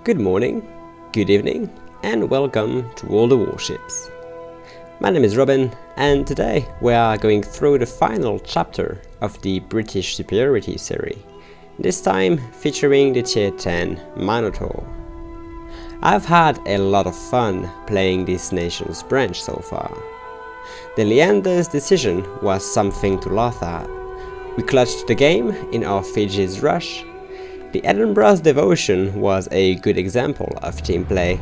Good morning, good evening, and welcome to all the Warships. My name is Robin, and today we are going through the final chapter of the British Superiority series, this time featuring the Tier 10 Minotaur. I've had a lot of fun playing this nation's branch so far. The Leander's decision was something to laugh at. We clutched the game in our Fiji's rush. The Edinburgh's devotion was a good example of team play.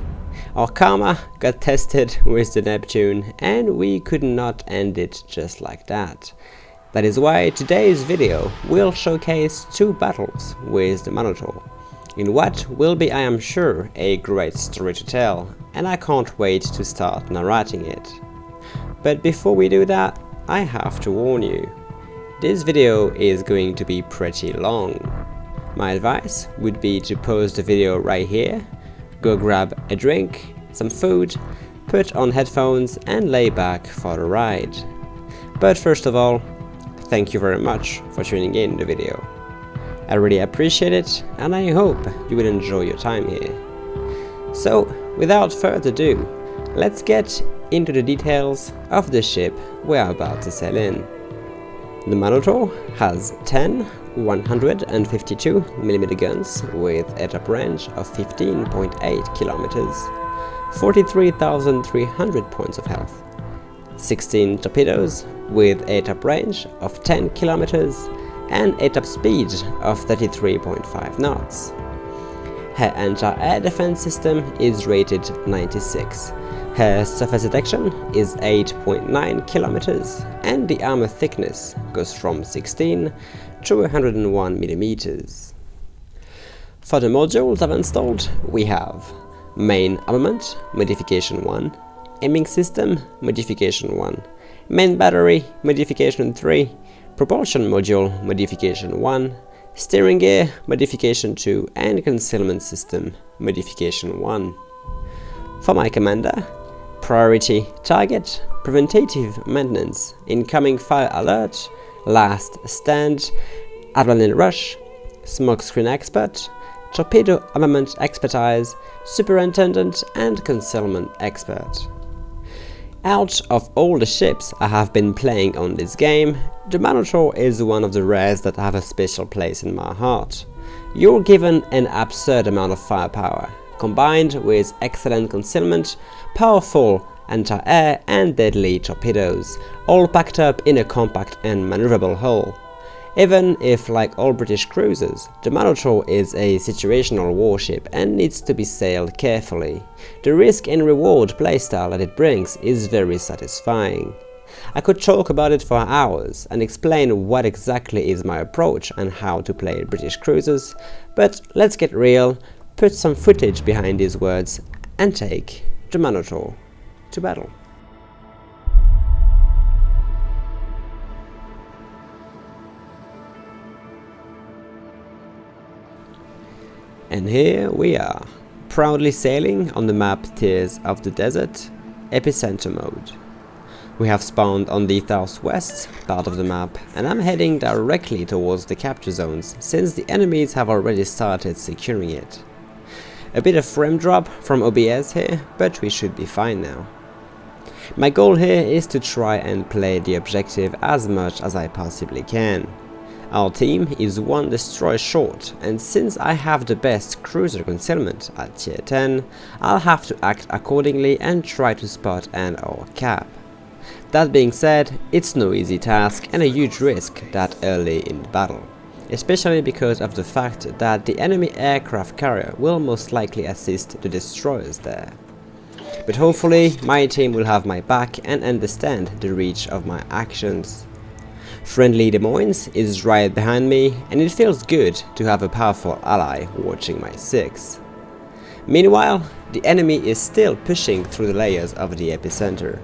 Our karma got tested with the Neptune, and we could not end it just like that. That is why today's video will showcase two battles with the Minotaur, in what will be, I am sure, a great story to tell, and I can't wait to start narrating it. But before we do that, I have to warn you, this video is going to be pretty long. My advice would be to pause the video right here, go grab a drink, some food, put on headphones and lay back for the ride. But first of all, thank you very much for tuning in the video. I really appreciate it, and I hope you will enjoy your time here. So, without further ado, let's get into the details of the ship we're about to sail in. The Minotaur has 10 152mm guns with a top range of 15.8 kilometers, 43,300 points of health, 16 torpedoes with a top range of 10 kilometers and a top speed of 33.5 knots. Her anti-air defense system is rated 96. Her surface detection is 8.9 kilometers and the armor thickness goes from 16 to 101 millimeters. For the modules I've installed, we have Main Armament Modification 1, Aiming System Modification 1, Main Battery Modification 3, Propulsion Module Modification 1, Steering Gear Modification 2 and Concealment System Modification 1. For my commander, Priority Target, Preventative Maintenance, Incoming Fire Alert, Last Stand, Adrenaline Rush, Smokescreen Expert, Torpedo Armament Expertise, Superintendent and Concealment Expert. Out of all the ships I have been playing on this game, the Minotaur is one of the rares that have a special place in my heart. You're given an absurd amount of firepower, combined with excellent concealment, powerful anti-air and deadly torpedoes, all packed up in a compact and maneuverable hull. Even if, like all British cruisers, the Minotaur is a situational warship and needs to be sailed carefully, the risk and reward playstyle that it brings is very satisfying. I could talk about it for hours and explain what exactly is my approach and how to play British cruisers, but let's get real, put some footage behind these words and take the Minotaur to battle. And here we are, proudly sailing on the map Tears of the Desert, Epicenter mode. We have spawned on the southwest part of the map, and I'm heading directly towards the capture zones, since the enemies have already started securing it. A bit of frame drop from OBS here, but we should be fine now. My goal here is to try and play the objective as much as I possibly can. Our team is one destroyer short, and since I have the best cruiser concealment at tier 10, I'll have to act accordingly and try to spot and or cap. That being said, it's no easy task and a huge risk that early in the battle, especially because of the fact that the enemy aircraft carrier will most likely assist the destroyers there. But hopefully my team will have my back and understand the reach of my actions. Friendly Des Moines is right behind me, and it feels good to have a powerful ally watching my 6. Meanwhile, the enemy is still pushing through the layers of the epicenter.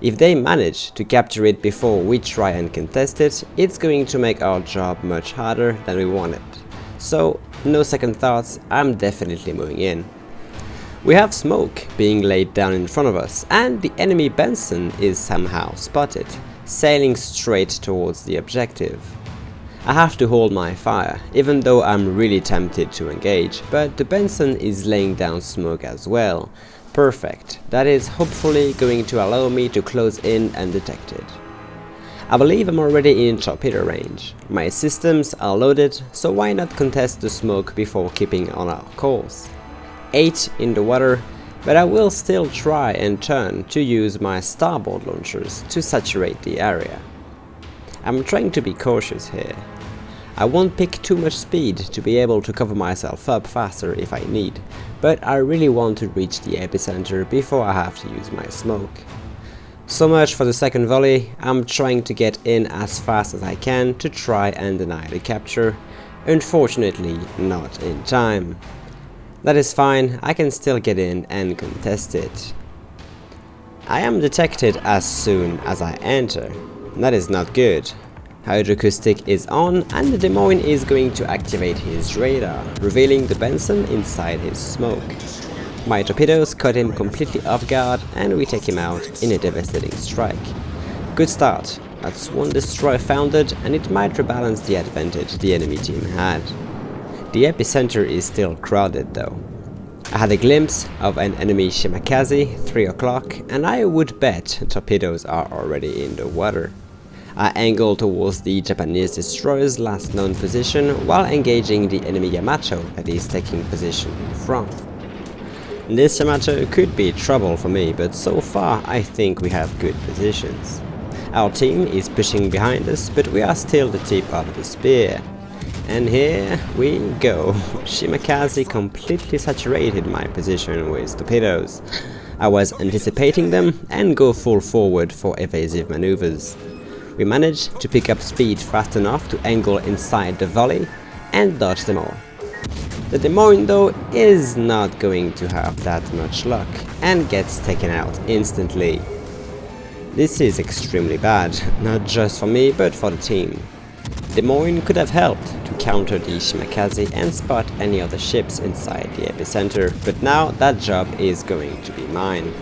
If they manage to capture it before we try and contest it, it's going to make our job much harder than we wanted. So, no second thoughts, I'm definitely moving in. We have smoke being laid down in front of us, and the enemy Benson is somehow spotted, sailing straight towards the objective. I have to hold my fire, even though I'm really tempted to engage, but the Benson is laying down smoke as well. Perfect. That is hopefully going to allow me to close in undetected. I believe I'm already in torpedo range. My systems are loaded, so why not contest the smoke before keeping on our course. 8 in the water, but I will still try and turn to use my starboard launchers to saturate the area. I'm trying to be cautious here. I won't pick too much speed to be able to cover myself up faster if I need, but I really want to reach the epicenter before I have to use my smoke. So much for the second volley. I'm trying to get in as fast as I can to try and deny the capture. Unfortunately, not in time. That is fine, I can still get in and contest it. I am detected as soon as I enter. That is not good. Hydroacoustic is on and the Des Moines is going to activate his radar, revealing the Benson inside his smoke. My torpedoes caught him completely off guard and we take him out in a devastating strike. Good start. That's one destroyer founded and it might rebalance the advantage the enemy team had. The epicenter is still crowded though. I had a glimpse of an enemy Shimakaze, 3 o'clock, and I would bet torpedoes are already in the water. I angle towards the Japanese destroyer's last known position while engaging the enemy Yamato that is taking position in front. This Yamato could be trouble for me, but so far I think we have good positions. Our team is pushing behind us, but we are still the tip of the spear. And here we go. Shimakaze completely saturated my position with torpedoes. I was anticipating them and go full forward for evasive maneuvers. We managed to pick up speed fast enough to angle inside the volley and dodge them all. The Des Moines though is not going to have that much luck and gets taken out instantly. This is extremely bad, not just for me but for the team. Des Moines could have helped to counter the Shimakaze and spot any other ships inside the epicenter, but now that job is going to be mine.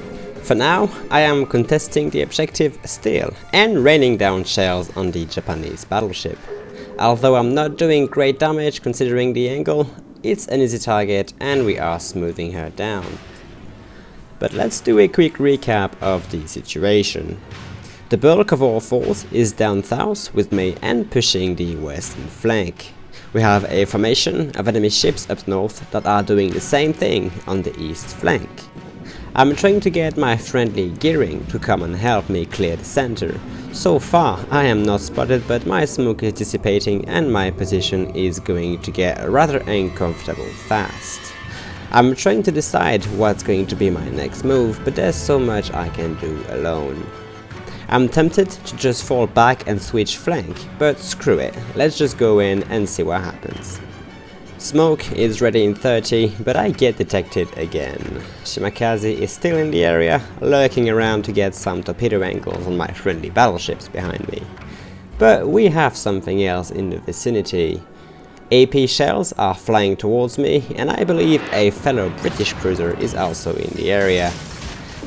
For now, I am contesting the objective still and raining down shells on the Japanese battleship. Although I'm not doing great damage considering the angle, it's an easy target and we are smoothing her down. But let's do a quick recap of the situation. The bulk of our force is down south with me and pushing the western flank. We have a formation of enemy ships up north that are doing the same thing on the east flank. I'm trying to get my friendly Gearing to come and help me clear the center. So far I am not spotted, but my smoke is dissipating and my position is going to get rather uncomfortable fast. I'm trying to decide what's going to be my next move, but there's so much I can do alone. I'm tempted to just fall back and switch flank, but screw it, let's just go in and see what happens. Smoke is ready in 30, but I get detected again. Shimakaze is still in the area, lurking around to get some torpedo angles on my friendly battleships behind me. But we have something else in the vicinity. AP shells are flying towards me, and I believe a fellow British cruiser is also in the area.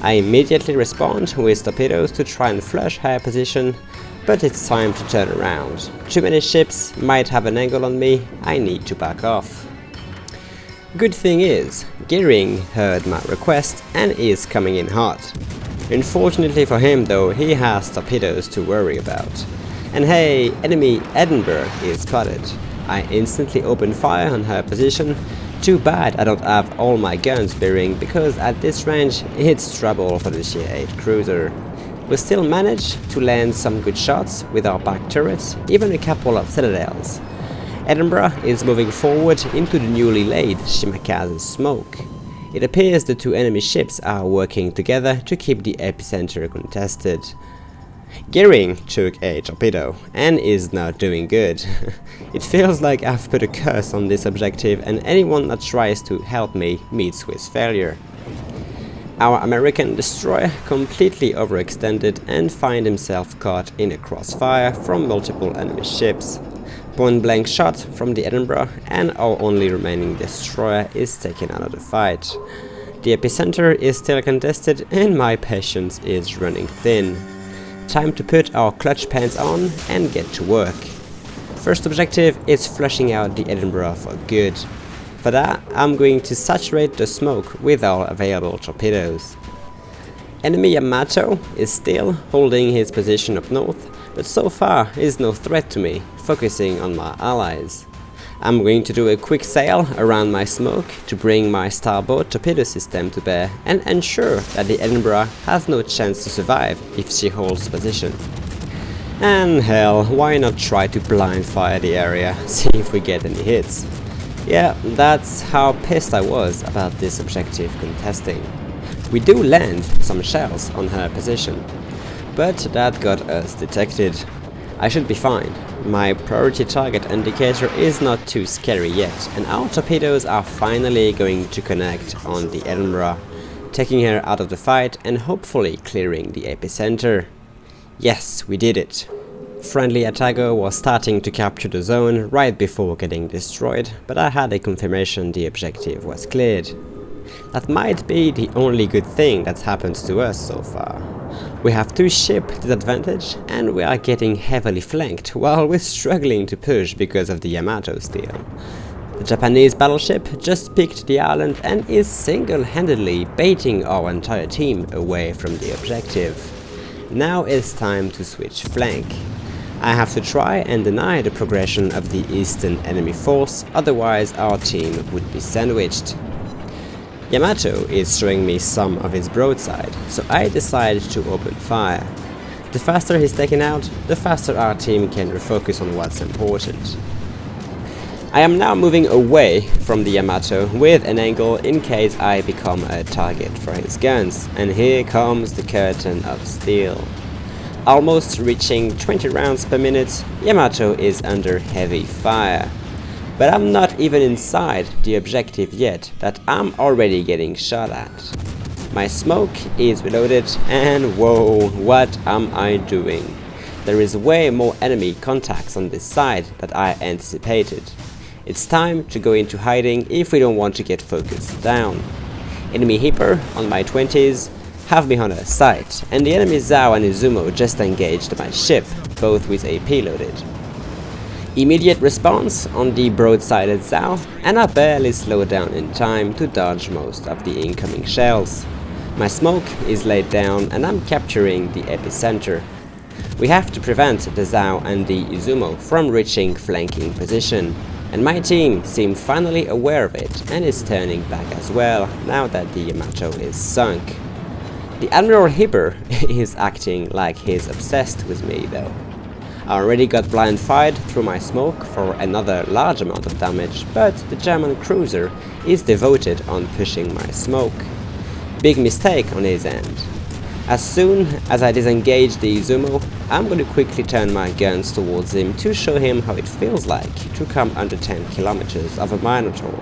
I immediately respond with torpedoes to try and flush her position, but it's time to turn around. Too many ships might have an angle on me, I need to back off. Good thing is, Gearing heard my request and is coming in hot. Unfortunately for him though, he has torpedoes to worry about. And hey, enemy Edinburgh is spotted. I instantly open fire on her position. Too bad I don't have all my guns bearing, because at this range it's trouble for the Tier 8 cruiser. We still manage to land some good shots with our back turrets, even a couple of citadels. Edinburgh is moving forward into the newly laid Shimakaze smoke. It appears the two enemy ships are working together to keep the epicenter contested. Gearing took a torpedo and is not doing good. It feels like I've put a curse on this objective and anyone that tries to help me meets with failure. Our American destroyer completely overextended and find himself caught in a crossfire from multiple enemy ships. Point blank shot from the Edinburgh and our only remaining destroyer is taken out of the fight. The epicenter is still contested and my patience is running thin. Time to put our clutch pants on and get to work. First objective is flushing out the Edinburgh for good. For that, I'm going to saturate the smoke with all available torpedoes. Enemy Yamato is still holding his position up north, but so far is no threat to me, focusing on my allies. I'm going to do a quick sail around my smoke to bring my starboard torpedo system to bear and ensure that the Edinburgh has no chance to survive if she holds position. And hell, why not try to blind fire the area, see if we get any hits. Yeah, that's how pissed I was about this objective contesting. We do land some shells on her position, but that got us detected. I should be fine. My priority target indicator is not too scary yet, and our torpedoes are finally going to connect on the Edinburgh, taking her out of the fight and hopefully clearing the epicenter. Yes, we did it. Friendly Atago was starting to capture the zone right before getting destroyed, but I had a confirmation the objective was cleared. That might be the only good thing that's happened to us so far. We have 2 ship disadvantage and we are getting heavily flanked while we're struggling to push because of the Yamato still. The Japanese battleship just picked the island and is single-handedly baiting our entire team away from the objective. Now it's time to switch flank. I have to try and deny the progression of the eastern enemy force, otherwise our team would be sandwiched. Yamato is showing me some of his broadside, so I decide to open fire. The faster he's taken out, the faster our team can refocus on what's important. I am now moving away from the Yamato with an angle in case I become a target for his guns, and here comes the curtain of steel. Almost reaching 20 rounds per minute, Yamato is under heavy fire. But I'm not even inside the objective yet that I'm already getting shot at. My smoke is reloaded and whoa, what am I doing? There is way more enemy contacts on this side than I anticipated. It's time to go into hiding if we don't want to get focused down. Enemy Hipper on my 20s have me on her sight, and the enemy Zao and Izumo just engaged my ship, both with AP loaded. Immediate response on the broadsided Zao, and I barely slowed down in time to dodge most of the incoming shells. My smoke is laid down and I'm capturing the epicenter. We have to prevent the Zao and the Izumo from reaching flanking position, and my team seems finally aware of it and is turning back as well now that the Yamato is sunk. The Admiral Hipper is acting like he's obsessed with me though. I already got blind fired through my smoke for another large amount of damage, but the German cruiser is devoted on pushing my smoke. Big mistake on his end. As soon as I disengage the Izumo, I'm going to quickly turn my guns towards him to show him how it feels like to come under 10 kilometers of a Minotaur.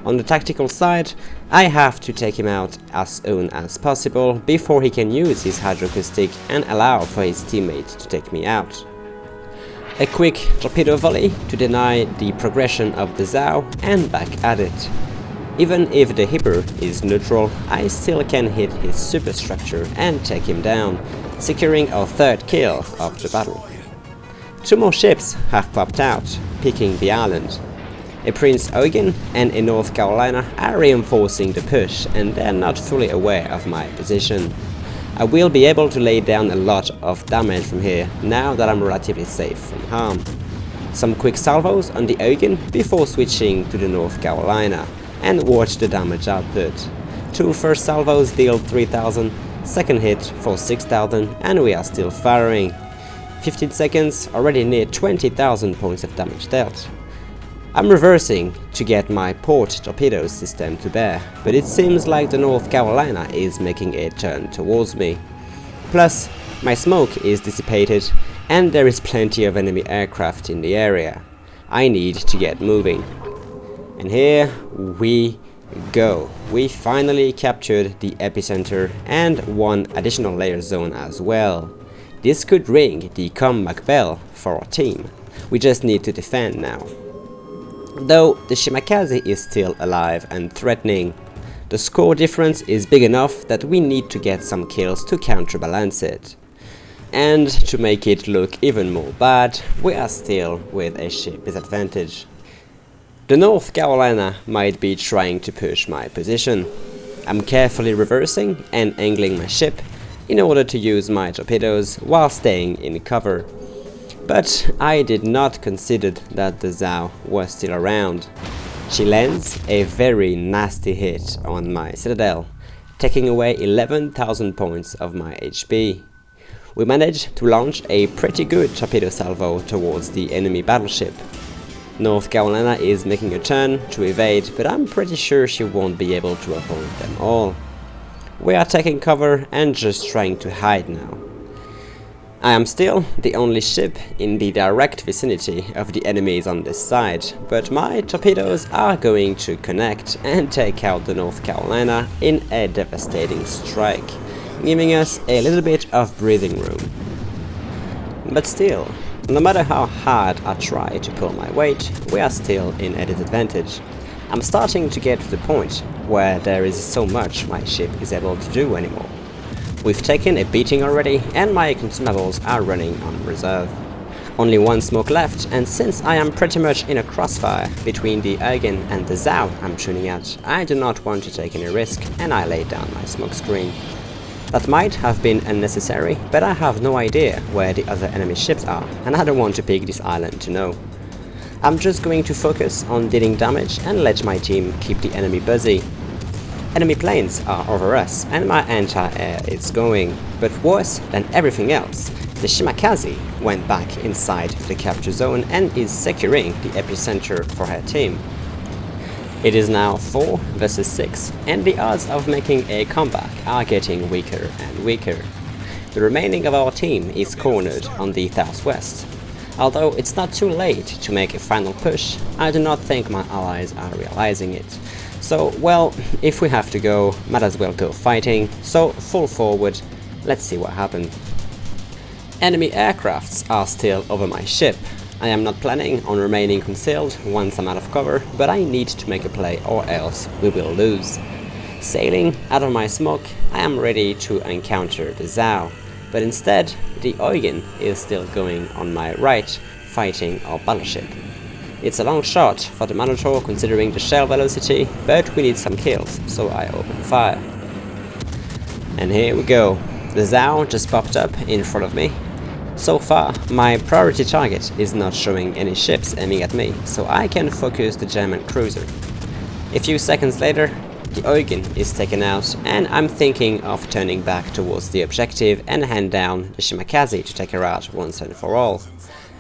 On the tactical side, I have to take him out as soon as possible before he can use his hydroacoustic and allow for his teammate to take me out. A quick torpedo volley to deny the progression of the Zao and back at it. Even if the Hipper is neutral, I still can hit his superstructure and take him down, securing our 3rd kill of the battle. 2 more ships have popped out, picking the island. A Prince Eugen and a North Carolina are reinforcing the push, and they're not fully aware of my position. I will be able to lay down a lot of damage from here, now that I'm relatively safe from harm. Some quick salvos on the Eugen before switching to the North Carolina, and watch the damage output. 2 first salvos deal 3000, second hit for 6000, and we are still firing. 15 seconds, already near 20,000 points of damage dealt. I'm reversing to get my port torpedo system to bear, but it seems like the North Carolina is making a turn towards me. Plus, my smoke is dissipated and there is plenty of enemy aircraft in the area. I need to get moving. And here we go. We finally captured the epicenter and 1 additional layer zone as well. This could ring the comeback bell for our team. We just need to defend now. Though the Shimakaze is still alive and threatening, the score difference is big enough that we need to get some kills to counterbalance it. And to make it look even more bad, we are still with a ship disadvantage. The North Carolina might be trying to push my position. I'm carefully reversing and angling my ship in order to use my torpedoes while staying in cover. But I did not consider that the Zhao was still around. She lands a very nasty hit on my citadel, taking away 11,000 points of my HP. We managed to launch a pretty good torpedo salvo towards the enemy battleship. North Carolina is making a turn to evade, but I'm pretty sure she won't be able to avoid them all. We are taking cover and just trying to hide now. I am still the only ship in the direct vicinity of the enemies on this side, but my torpedoes are going to connect and take out the North Carolina in a devastating strike, giving us a little bit of breathing room. But still, no matter how hard I try to pull my weight, we are still in a disadvantage. I'm starting to get to the point where there is so much my ship is able to do anymore. We've taken a beating already, and my consumables are running on reserve. Only one smoke left, and since I am pretty much in a crossfire between the Eugen and the Zhao I'm shooting at, I do not want to take any risk, and I lay down my smoke screen. That might have been unnecessary, but I have no idea where the other enemy ships are, and I don't want to pick this island to know. I'm just going to focus on dealing damage and let my team keep the enemy busy. Enemy planes are over us, and my anti-air is going, but worse than everything else, the Shimakaze went back inside the capture zone and is securing the epicenter for her team. It is now 4 versus 6, and the odds of making a comeback are getting weaker and weaker. The remaining of our team is cornered on the southwest. Although it's not too late to make a final push, I do not think my allies are realizing it. So, well, if we have to go, might as well go fighting, so full forward, let's see what happens. Enemy aircrafts are still over my ship. I am not planning on remaining concealed once I'm out of cover, but I need to make a play or else we will lose. Sailing out of my smoke, I am ready to encounter the Zhao, but instead the Eugen is still going on my right, fighting our battleship. It's a long shot for the Minotaur considering the shell velocity, but we need some kills, so I open fire. And here we go. The Zhao just popped up in front of me. So far, my priority target is not showing any ships aiming at me, so I can focus the German cruiser. A few seconds later, the Eugen is taken out, and I'm thinking of turning back towards the objective and hand down the Shimakaze to take her out once and for all.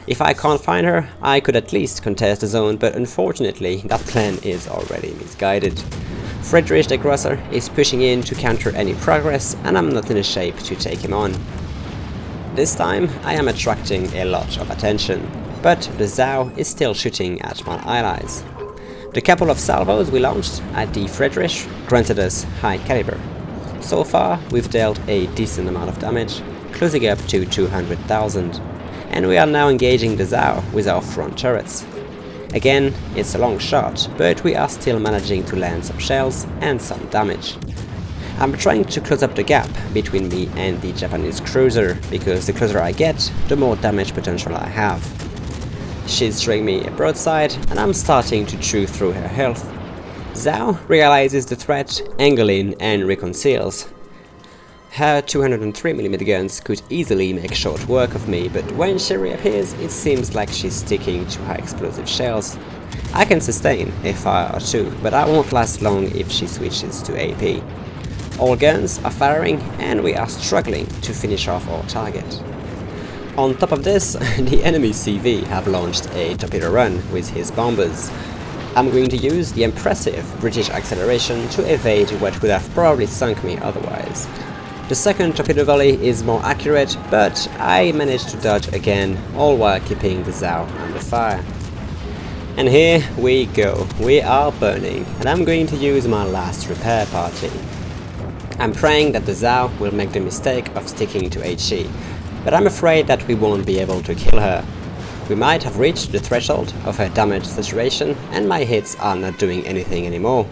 If I can't find her, I could at least contest the zone, but unfortunately that plan is already misguided. Friedrich the Aggressor is pushing in to counter any progress, and I'm not in a shape to take him on. This time I am attracting a lot of attention, but the Zhao is still shooting at my allies. The couple of salvos we launched at the Friedrich granted us high caliber. So far we've dealt a decent amount of damage, closing up to 200,000. And we are now engaging the Zhao with our front turrets. Again, it's a long shot, but we are still managing to land some shells and some damage. I'm trying to close up the gap between me and the Japanese cruiser, because the closer I get, the more damage potential I have. She's throwing me a broadside, and I'm starting to chew through her health. Zhao realizes the threat, angles in and reconceals. Her 203mm guns could easily make short work of me, but when she reappears, it seems like she's sticking to high explosive shells. I can sustain a fire or two, but I won't last long if she switches to AP. All guns are firing, and we are struggling to finish off our target. On top of this, the enemy CV have launched a torpedo run with his bombers. I'm going to use the impressive British acceleration to evade what would have probably sunk me otherwise. The second torpedo volley is more accurate, but I managed to dodge again, all while keeping the Zhao under fire. And here we go, we are burning, and I'm going to use my last repair party. I'm praying that the Zhao will make the mistake of sticking to HE, but I'm afraid that we won't be able to kill her. We might have reached the threshold of her damage saturation, and my hits are not doing anything anymore.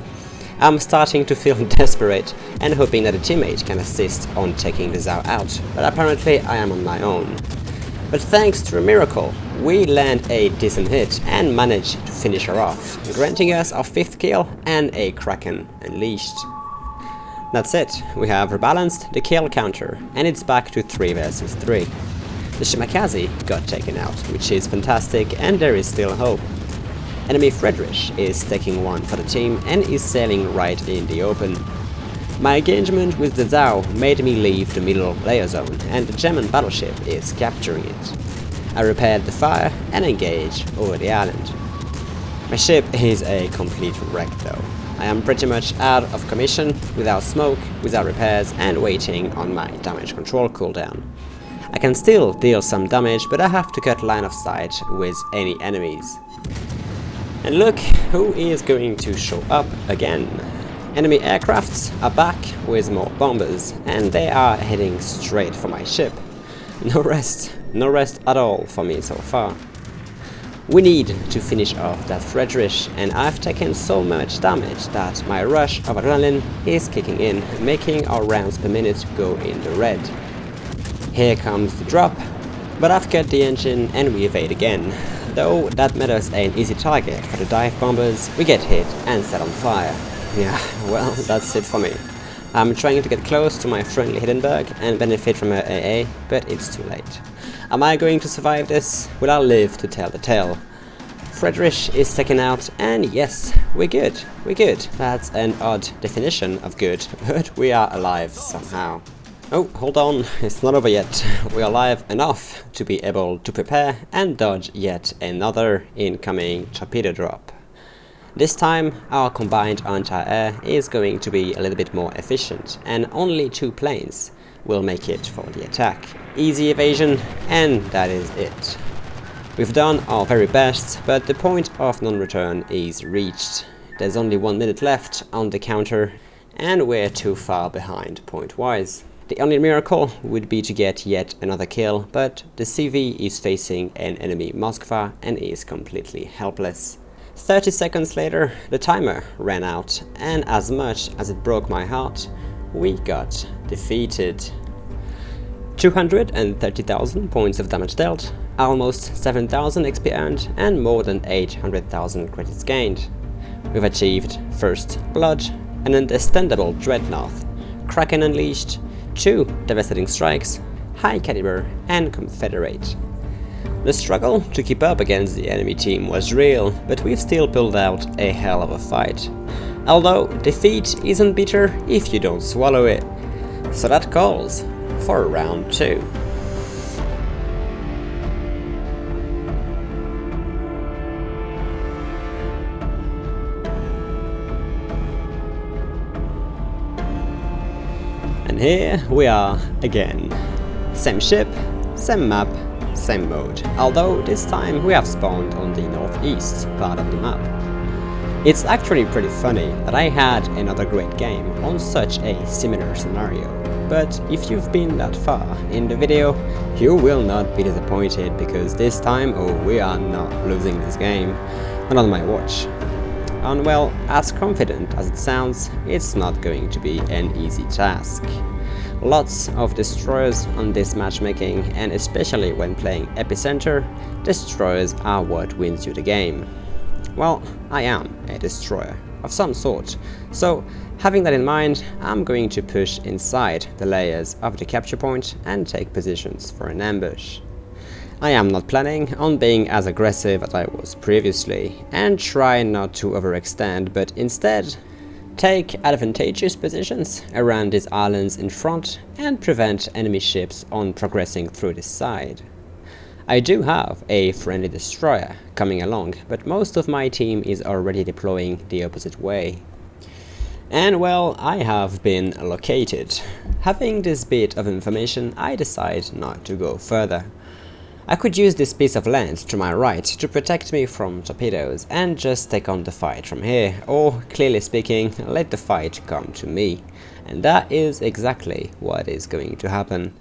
I'm starting to feel desperate and hoping that a teammate can assist on taking the Zhao out, but apparently I am on my own. But thanks to a miracle, we land a decent hit and manage to finish her off, granting us our 5th kill and a Kraken unleashed. That's it, we have rebalanced the kill counter, and it's back to 3 versus 3. The Shimakaze got taken out, which is fantastic, and there is still hope. Enemy Friedrich is taking one for the team and is sailing right in the open. My engagement with the Zhao made me leave the middle layer zone, and the German battleship is capturing it. I repaired the fire and engage over the island. My ship is a complete wreck though. I am pretty much out of commission, without smoke, without repairs, and waiting on my damage control cooldown. I can still deal some damage, but I have to cut line of sight with any enemies. And look who is going to show up again. Enemy aircrafts are back with more bombers, and they are heading straight for my ship. No rest at all for me so far. We need to finish off that Friedrich, and I've taken so much damage that my rush of adrenaline is kicking in, making our rounds per minute go in the red. Here comes the drop, but I've cut the engine and we evade again. Though that made us an easy target for the dive bombers, we get hit and set on fire. Yeah, well, that's it for me. I'm trying to get close to my friendly Hindenburg and benefit from her AA, but it's too late. Am I going to survive this? Will I live to tell the tale? Friedrich is taken out, and yes, we're good. That's an odd definition of good, but we are alive somehow. Oh, hold on, it's not over yet. We are alive enough to be able to prepare and dodge yet another incoming torpedo drop. This time, our combined anti-air is going to be a little bit more efficient, and only 2 planes will make it for the attack. Easy evasion, and that is it. We've done our very best, but the point of non-return is reached. There's only 1 minute left on the counter, and we're too far behind point-wise. The only miracle would be to get yet another kill, but the CV is facing an enemy Moskva and is completely helpless. 30 seconds later, the timer ran out, and as much as it broke my heart, we got defeated. 230,000 points of damage dealt, almost 7,000 XP earned, and more than 800,000 credits gained. We've achieved First Blood, an understandable Dreadnought, Kraken Unleashed, 2 devastating strikes, high caliber, and Confederate. The struggle to keep up against the enemy team was real, but we've still pulled out a hell of a fight. Although defeat isn't bitter if you don't swallow it. So that calls for round 2. And here we are again. Same ship, same map, same mode, although this time we have spawned on the northeast part of the map. It's actually pretty funny that I had another great game on such a similar scenario, but if you've been that far in the video, you will not be disappointed, because this time, oh, we are not losing this game, not on my watch. And well, as confident as it sounds, it's not going to be an easy task. Lots of destroyers on this matchmaking, and especially when playing Epicenter, destroyers are what wins you the game. Well, I am a destroyer of some sort, so having that in mind, I'm going to push inside the layers of the capture point and take positions for an ambush. I am not planning on being as aggressive as I was previously, and try not to overextend, but instead take advantageous positions around these islands in front and prevent enemy ships on progressing through this side. I do have a friendly destroyer coming along, but most of my team is already deploying the opposite way. And well, I have been located. Having this bit of information, I decide not to go further. I could use this piece of land to my right to protect me from torpedoes and just take on the fight from here, or clearly speaking, let the fight come to me. And that is exactly what is going to happen.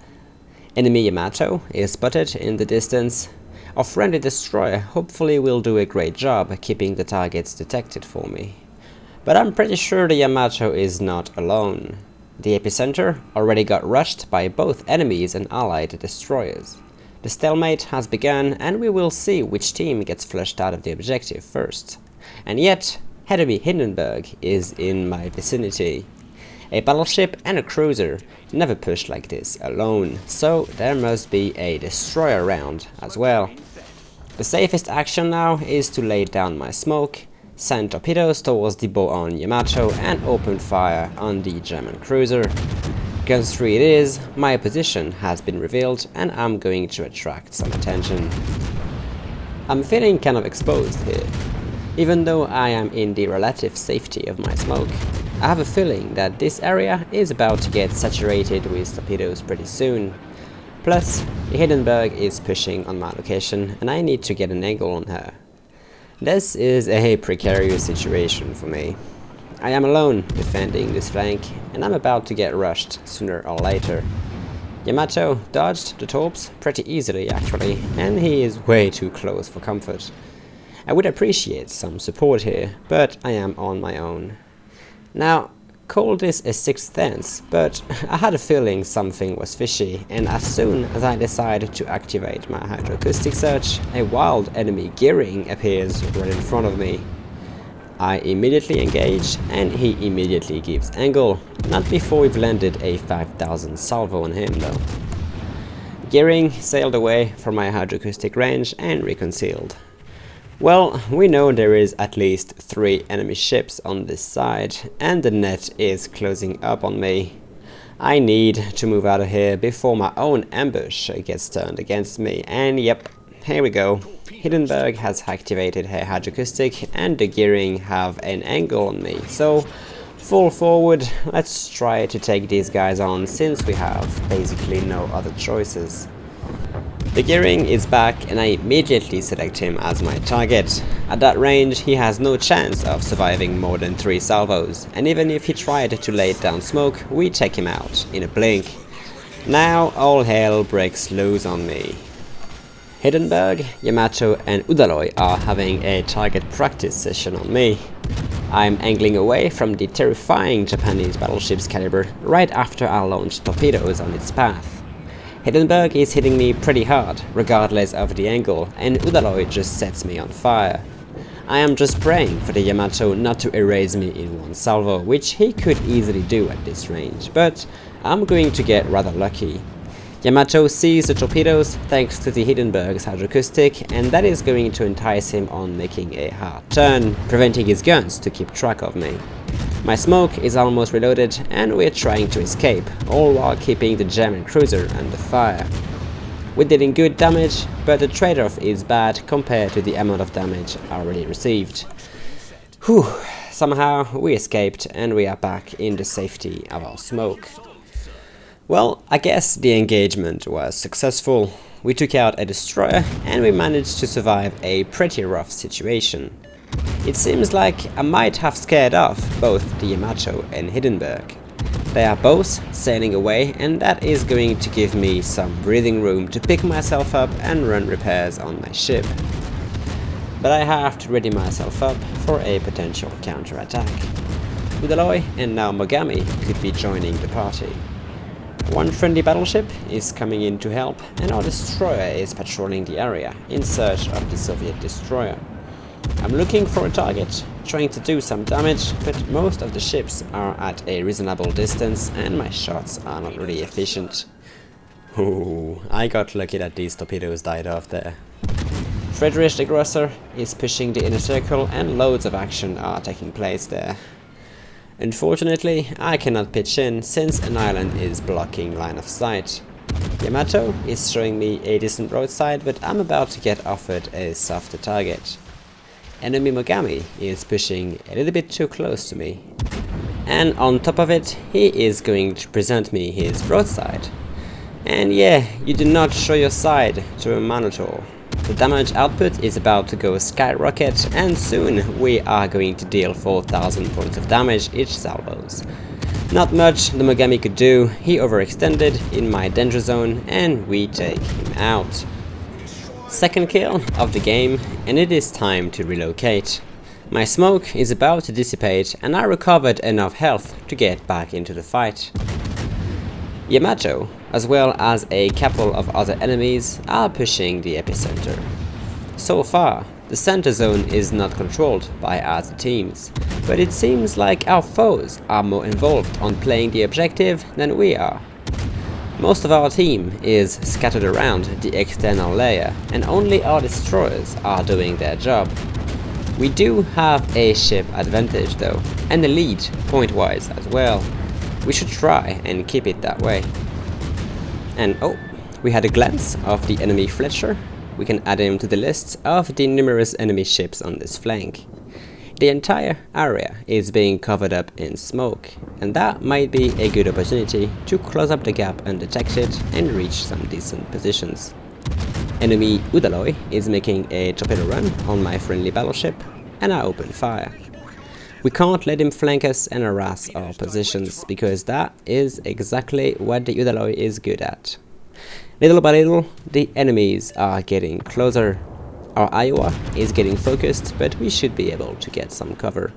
Enemy Yamato is spotted in the distance. Our friendly destroyer hopefully will do a great job keeping the targets detected for me. But I'm pretty sure the Yamato is not alone. The Epicenter already got rushed by both enemies and allied destroyers. The stalemate has begun, and we will see which team gets flushed out of the objective first. And yet, enemy Hindenburg is in my vicinity. A battleship and a cruiser never push like this alone, so there must be a destroyer around as well. The safest action now is to lay down my smoke, send torpedoes towards the bow-on Yamato and open fire on the German cruiser. Guns 3 it is, my position has been revealed and I'm going to attract some attention. I'm feeling kind of exposed here. Even though I am in the relative safety of my smoke, I have a feeling that this area is about to get saturated with torpedoes pretty soon. Plus, the Hindenburg is pushing on my location and I need to get an angle on her. This is a precarious situation for me. I am alone defending this flank and I'm about to get rushed sooner or later. Yamato dodged the torps pretty easily actually, and he is way too close for comfort. I would appreciate some support here, but I am on my own. Now, call this a sixth sense, but I had a feeling something was fishy, and as soon as I decided to activate my hydroacoustic search, a wild enemy gearing appears right in front of me. I immediately engage, and he immediately gives angle, not before we've landed a 5000 salvo on him though. Gearing sailed away from my hydroacoustic range and reconciled. Well, we know there is at least 3 enemy ships on this side, and the net is closing up on me. I need to move out of here before my own ambush gets turned against me, and yep, here we go. Hindenburg has activated her hydroacoustic and the gearing have an angle on me, so full forward, let's try to take these guys on since we have basically no other choices. The gearing is back and I immediately select him as my target. At that range he has no chance of surviving more than 3 salvos, and even if he tried to lay down smoke, we take him out in a blink. Now all hell breaks loose on me. Hindenburg, Yamato and Udaloi are having a target practice session on me. I'm angling away from the terrifying Japanese battleship's caliber right after I launch torpedoes on its path. Hindenburg is hitting me pretty hard, regardless of the angle, and Udaloi just sets me on fire. I am just praying for the Yamato not to erase me in one salvo, which he could easily do at this range, but I'm going to get rather lucky. Yamato sees the torpedoes thanks to the Hindenburg's hydroacoustic, and that is going to entice him on making a hard turn, preventing his guns to keep track of me. My smoke is almost reloaded and we're trying to escape, all while keeping the German cruiser under fire. We're dealing good damage, but the trade-off is bad compared to the amount of damage already received. Whew, somehow we escaped and we are back in the safety of our smoke. Well, I guess the engagement was successful. We took out a destroyer and we managed to survive a pretty rough situation. It seems like I might have scared off both the Yamato and Hindenburg. They are both sailing away, and that is going to give me some breathing room to pick myself up and run repairs on my ship. But I have to ready myself up for a potential counterattack. Udaloi and now Mogami could be joining the party. One friendly battleship is coming in to help, and our destroyer is patrolling the area in search of the Soviet destroyer. I'm looking for a target, trying to do some damage, but most of the ships are at a reasonable distance and my shots are not really efficient. Ooh, I got lucky that these torpedoes died off there. Friedrich the Grosser is pushing the inner circle and loads of action are taking place there. Unfortunately, I cannot pitch in since an island is blocking line of sight. Yamato is showing me a decent roadside, but I'm about to get offered a softer target. Enemy Mogami is pushing a little bit too close to me. And on top of it, he is going to present me his broadside. And yeah, you do not show your side to a Minotaur. The damage output is about to go skyrocket, and soon we are going to deal 4000 points of damage each salvos. Not much the Mogami could do, he overextended in my danger zone and we take him out. Second kill of the game, and it is time to relocate. My smoke is about to dissipate and I recovered enough health to get back into the fight. Yamato, as well as a couple of other enemies, are pushing the epicenter. So far, the center zone is not controlled by other teams, but it seems like our foes are more involved on playing the objective than we are. Most of our team is scattered around the external layer, and only our destroyers are doing their job. We do have a ship advantage though, and a lead point-wise as well. We should try and keep it that way. And oh, we had a glance of the enemy Fletcher. We can add him to the list of the numerous enemy ships on this flank. The entire area is being covered up in smoke, and that might be a good opportunity to close up the gap undetected and reach some decent positions. Enemy Udaloi is making a torpedo run on my friendly battleship, and I open fire. We can't let him flank us and harass our positions, because that is exactly what the Udaloi is good at. Little by little, the enemies are getting closer. Our Iowa is getting focused, but we should be able to get some cover.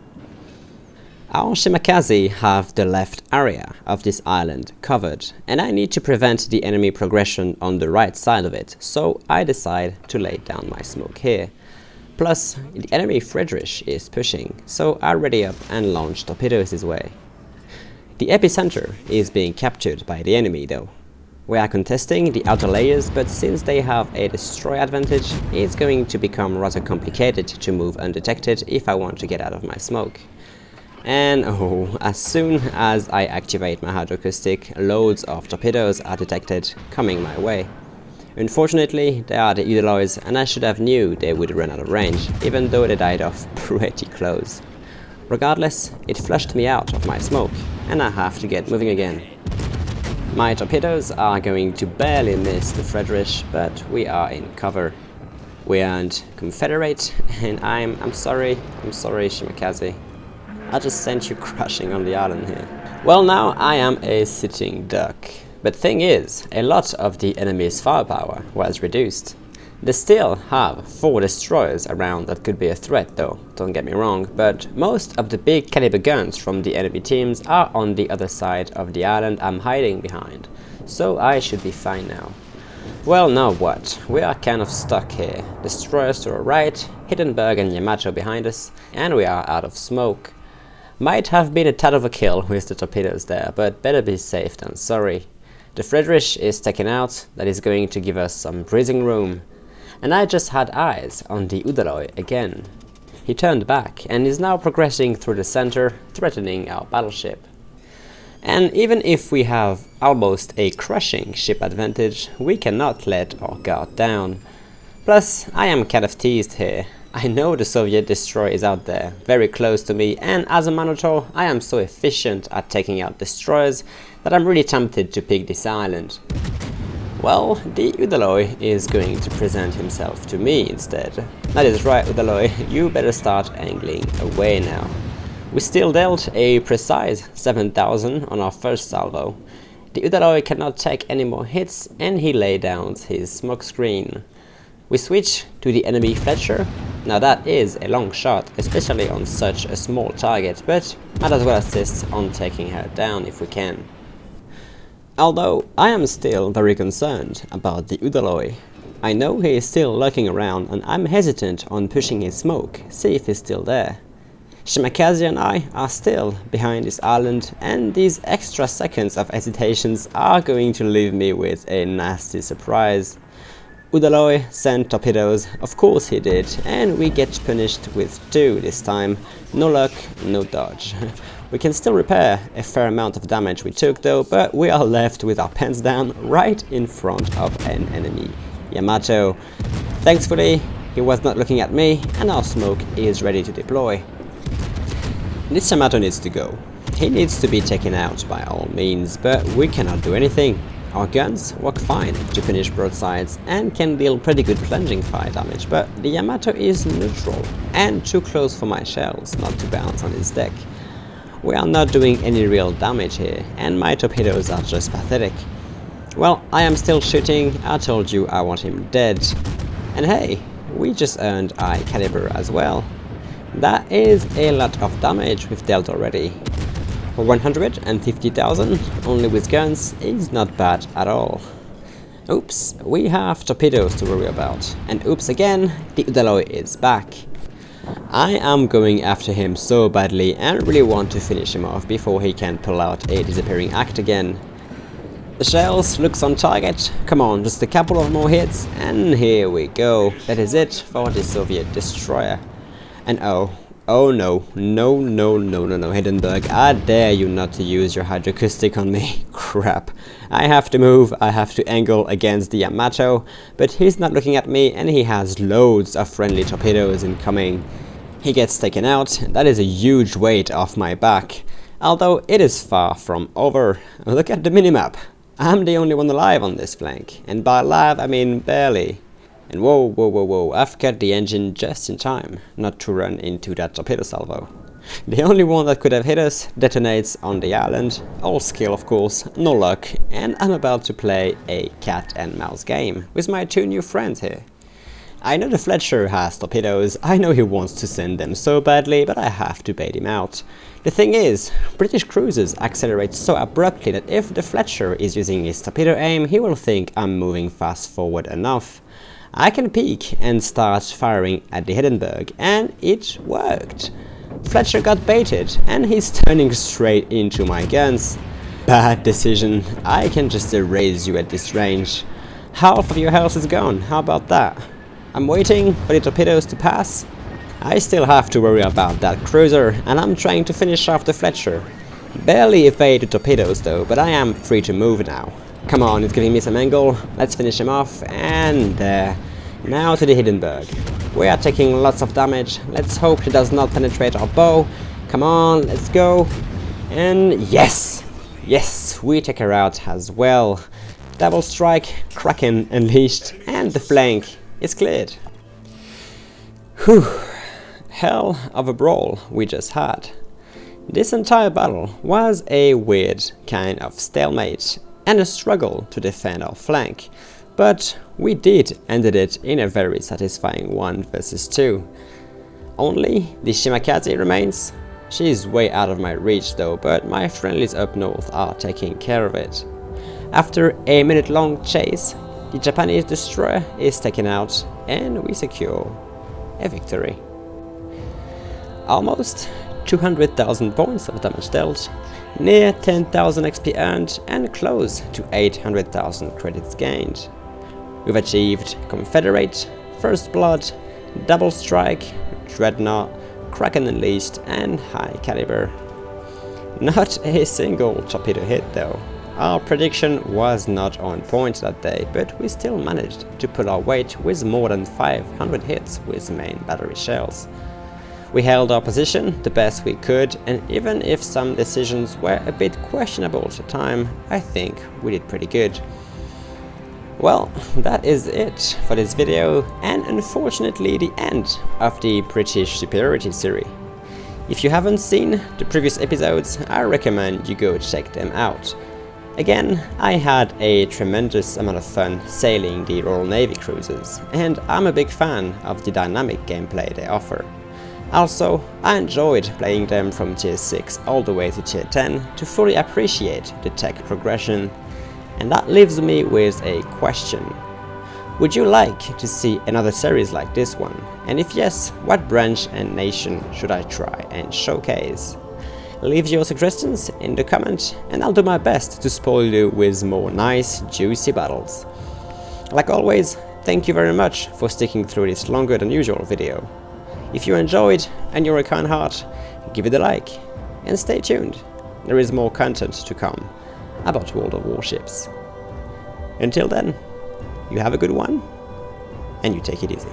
Our Shimakaze have the left area of this island covered, and I need to prevent the enemy progression on the right side of it, so I decide to lay down my smoke here. Plus, the enemy Friedrich is pushing, so I ready up and launch torpedoes his way. The epicenter is being captured by the enemy though. We are contesting the outer layers, but since they have a destroy advantage, it's going to become rather complicated to move undetected if I want to get out of my smoke. And oh, as soon as I activate my hydroacoustic, loads of torpedoes are detected coming my way. Unfortunately, they are the Udalois, and I should have knew they would run out of range, even though they died off pretty close. Regardless, it flushed me out of my smoke, and I have to get moving again. My torpedoes are going to barely miss the Friedrich, but we are in cover. We earned Confederate, and I'm sorry Shimakaze. I just sent you crashing on the island here. Well, now I am a sitting duck. But thing is, a lot of the enemy's firepower was reduced. They still have 4 destroyers around that could be a threat though, don't get me wrong, but most of the big caliber guns from the enemy teams are on the other side of the island I'm hiding behind, so I should be fine now. Well, now what? We are kind of stuck here. Destroyers to our right, Hindenburg and Yamato behind us, and we are out of smoke. Might have been a tad of a kill with the torpedoes there, but better be safe than sorry. The Friedrich is taken out, that is going to give us some breathing room. And I just had eyes on the Udaloi again. He turned back and is now progressing through the center, threatening our battleship. And even if we have almost a crushing ship advantage, we cannot let our guard down. Plus, I am kind of teased here. I know the Soviet destroyer is out there, very close to me, and as a Minotaur, I am so efficient at taking out destroyers that I'm really tempted to pick this island. Well, the Udaloi is going to present himself to me instead. That is right, Udaloi, you better start angling away now. We still dealt a precise 7,000 on our first salvo. The Udaloi cannot take any more hits and he laid down his smoke screen. We switch to the enemy Fletcher. Now that is a long shot, especially on such a small target, but might as well assist on taking her down if we can. Although I am still very concerned about the Udaloi. I know he is still lurking around and I'm hesitant on pushing his smoke, see if he's still there. Shimakaze and I are still behind this island, and these extra seconds of hesitations are going to leave me with a nasty surprise. Udaloi sent torpedoes, of course he did, and we get punished with 2 this time. No luck, no dodge. We can still repair a fair amount of damage we took though, but we are left with our pants down right in front of an enemy Yamato. Thankfully, he was not looking at me, and our smoke is ready to deploy. This Yamato needs to go. He needs to be taken out by all means, but we cannot do anything. Our guns work fine to finish broadsides and can deal pretty good plunging fire damage, but the Yamato is neutral and too close for my shells not to bounce on his deck. We are not doing any real damage here, and my torpedoes are just pathetic. Well, I am still shooting. I told you I want him dead. And hey, we just earned high caliber as well. That is a lot of damage we've dealt already. 150,000 only with guns is not bad at all. Oops, we have torpedoes to worry about. And oops again, the Udaloi is back. I am going after him so badly and really want to finish him off before he can pull out a disappearing act again. The shells looks on target. Come on, just a couple of more hits and here we go. That is it for the Soviet destroyer. And oh no, no, Hindenburg, I dare you not to use your hydroacoustic on me. Crap. I have to move, I have to angle against the Yamato, but he's not looking at me and he has loads of friendly torpedoes incoming. He gets taken out, that is a huge weight off my back. Although it is far from over. Look at the minimap. I'm the only one alive on this flank, and by alive I mean barely. And whoa, I've cut the engine just in time not to run into that torpedo salvo. The only one that could have hit us detonates on the island, all skill of course, no luck, and I'm about to play a cat and mouse game with my two new friends here. I know the Fletcher has torpedoes, I know he wants to send them so badly, but I have to bait him out. The thing is, British cruisers accelerate so abruptly that if the Fletcher is using his torpedo aim, he will think I'm moving fast forward enough. I can peek and start firing at the Hindenburg, and it worked. Fletcher got baited, and he's turning straight into my guns. Bad decision, I can just erase you at this range. Half of your health is gone, how about that? I'm waiting for the torpedoes to pass. I still have to worry about that cruiser, and I'm trying to finish off the Fletcher. Barely evade the torpedoes though, but I am free to move now. Come on, it's giving me some angle. Let's finish him off, and there. Now to the Hindenburg. We are taking lots of damage. Let's hope he does not penetrate our bow. Come on, let's go. And yes! Yes, we take her out as well. Double strike, Kraken unleashed, and the flank is cleared. Whew. Hell of a brawl we just had. This entire battle was a weird kind of stalemate and a struggle to defend our flank, but we did ended it in a very satisfying 1 versus 2. Only the Shimakaze remains. She is way out of my reach though, but my friendlies up north are taking care of it. After a minute-long chase, the Japanese destroyer is taken out and we secure a victory. Almost 200,000 points of damage dealt, near 10,000 XP earned and close to 800,000 credits gained. We've achieved Confederate, First Blood, Double Strike, Dreadnought, Kraken Unleashed and High Caliber. Not a single torpedo hit though. Our prediction was not on point that day, but we still managed to pull our weight with more than 500 hits with main battery shells. We held our position the best we could, and even if some decisions were a bit questionable at the time, I think we did pretty good. Well, that is it for this video, and unfortunately the end of the British Superiority series. If you haven't seen the previous episodes, I recommend you go check them out. Again, I had a tremendous amount of fun sailing the Royal Navy cruisers, and I'm a big fan of the dynamic gameplay they offer. Also, I enjoyed playing them from tier 6 all the way to tier 10 to fully appreciate the tech progression. And that leaves me with a question. Would you like to see another series like this one? And if yes, what branch and nation should I try and showcase? Leave your suggestions in the comment and I'll do my best to spoil you with more nice, juicy battles. Like always, thank you very much for sticking through this longer than usual video. If you enjoyed and you're a kind heart, give it a like and stay tuned. There is more content to come about World of Warships. Until then, you have a good one and you take it easy.